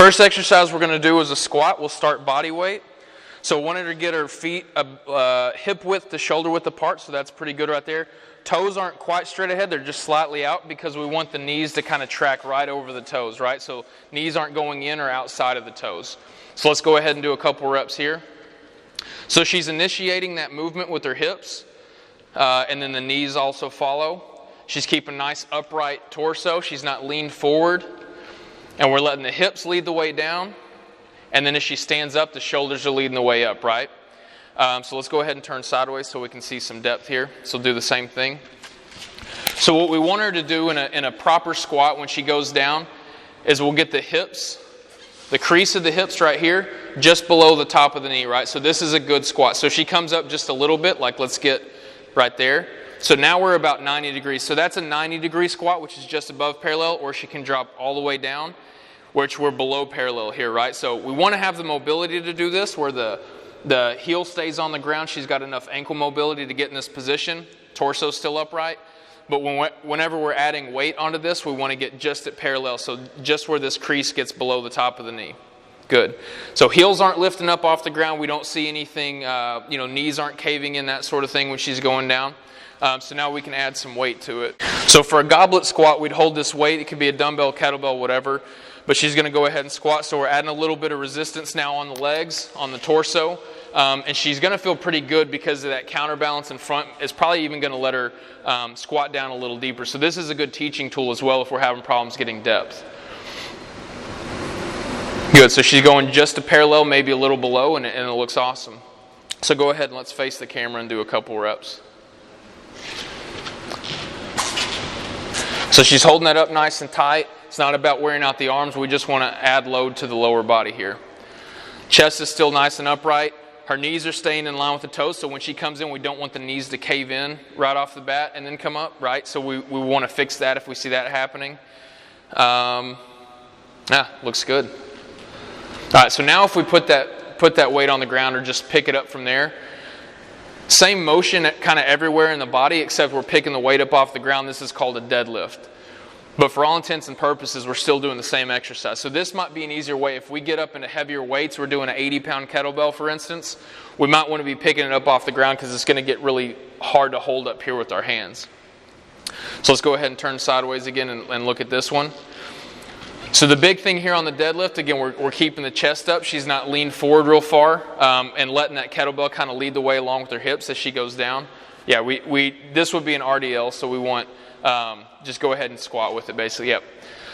First exercise we're going to do is a squat. We'll start body weight. So I wanted to get her feet hip width to shoulder width apart, so that's pretty good right there. Toes aren't quite straight ahead, they're just slightly out because we want the knees to kind of track right over the toes, right? So knees aren't going in or outside of the toes. So let's go ahead and do a couple reps here. So she's initiating that movement with her hips, and then the knees also follow. She's keeping a nice upright torso. She's not leaned forward. And we're letting the hips lead the way down. And then as she stands up, the shoulders are leading the way up, right? So let's go ahead and turn sideways so we can see some depth here. So do the same thing. So what we want her to do in a proper squat when she goes down is we'll get the hips, the crease of the hips right here, just below the top of the knee, right? So this is a good squat. So she comes up just a little bit, like let's get right there. So now we're about 90 degrees. So that's a 90-degree squat, which is just above parallel, or she can drop all the way down, which we're below parallel here, right? So we want to have the mobility to do this where the heel stays on the ground. She's got enough ankle mobility to get in this position. Torso's still upright. But whenever we're adding weight onto this, we want to get just at parallel, so just where this crease gets below the top of the knee. Good. So heels aren't lifting up off the ground. We don't see anything, knees aren't caving in, that sort of thing when she's going down. So now we can add some weight to it. So for a goblet squat, we'd hold this weight. It could be a dumbbell, kettlebell, whatever. But she's going to go ahead and squat. So we're adding a little bit of resistance now on the legs, on the torso. And she's going to feel pretty good because of that counterbalance in front. It's probably even going to let her squat down a little deeper. So this is a good teaching tool as well if we're having problems getting depth. Good. So she's going just to parallel, maybe a little below, and it looks awesome. So go ahead and let's face the camera and do a couple reps. So she's holding that up nice and tight. It's not about wearing out the arms. We just want to add load to the lower body here. Chest is still nice and upright. Her knees are staying in line with the toes. So when she comes in, we don't want the knees to cave in right off the bat and then come up, right? So we want to fix that if we see that happening. Looks good. All right, so now if we put that weight on the ground or just pick it up from there, same motion kind of everywhere in the body, except we're picking the weight up off the ground. This is called a deadlift. But for all intents and purposes, we're still doing the same exercise. So this might be an easier way. If we get up into heavier weights, we're doing an 80-pound kettlebell, for instance, we might want to be picking it up off the ground because it's going to get really hard to hold up here with our hands. So let's go ahead and turn sideways again and look at this one. So the big thing here on the deadlift, again, we're keeping the chest up. She's not leaned forward real far and letting that kettlebell kind of lead the way along with her hips as she goes down. Yeah, this would be an RDL, so we want just go ahead and squat with it, basically. Yep.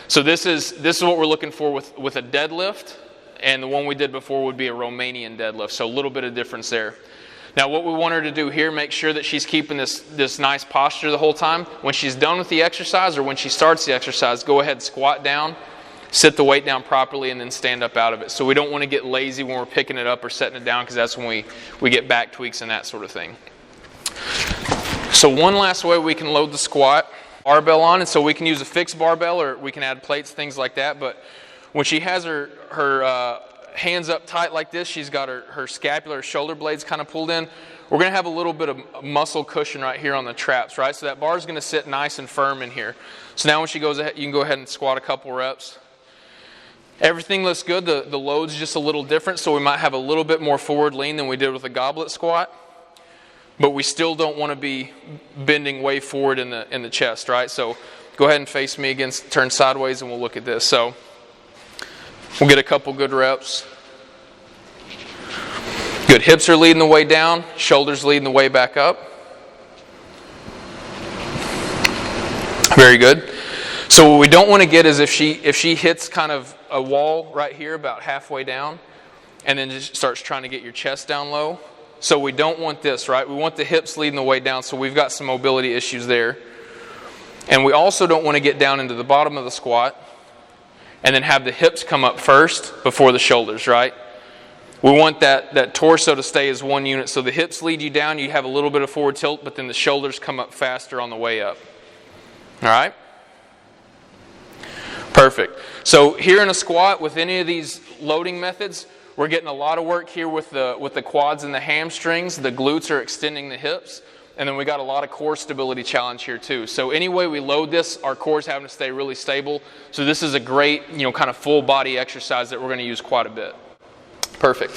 So this is what we're looking for with a deadlift, and the one we did before would be a Romanian deadlift. So a little bit of difference there. Now what we want her to do here, make sure that she's keeping this nice posture the whole time. When she's done with the exercise or when she starts the exercise, go ahead and squat down. Sit the weight down properly and then stand up out of it. So we don't want to get lazy when we're picking it up or setting it down because that's when we get back tweaks and that sort of thing. So one last way we can load the squat, barbell on, and so we can use a fixed barbell or we can add plates, things like that. But when she has her hands up tight like this, she's got her scapular, shoulder blades kind of pulled in. We're going to have a little bit of muscle cushion right here on the traps, right? So that bar is going to sit nice and firm in here. So now when she goes ahead, you can go ahead and squat a couple reps. Everything looks good. The load's just a little different, so we might have a little bit more forward lean than we did with the goblet squat. But we still don't want to be bending way forward in the chest, right? So go ahead and face me again, turn sideways, and we'll look at this. So we'll get a couple good reps. Good. Hips are leading the way down, shoulders leading the way back up. Very good. So what we don't want to get is if she hits kind of a wall right here about halfway down and then just starts trying to get your chest down low. So we don't want this, right? We want the hips leading the way down, so we've got some mobility issues there. And we also don't want to get down into the bottom of the squat and then have the hips come up first before the shoulders, right? We want that torso to stay as one unit. So the hips lead you down, you have a little bit of forward tilt, but then the shoulders come up faster on the way up. All right? Perfect. So here in a squat with any of these loading methods, we're getting a lot of work here with the quads and the hamstrings. The glutes are extending the hips. And then we got a lot of core stability challenge here too. So any way we load this, our core's having to stay really stable. So this is a great, kind of full body exercise that we're going to use quite a bit. Perfect.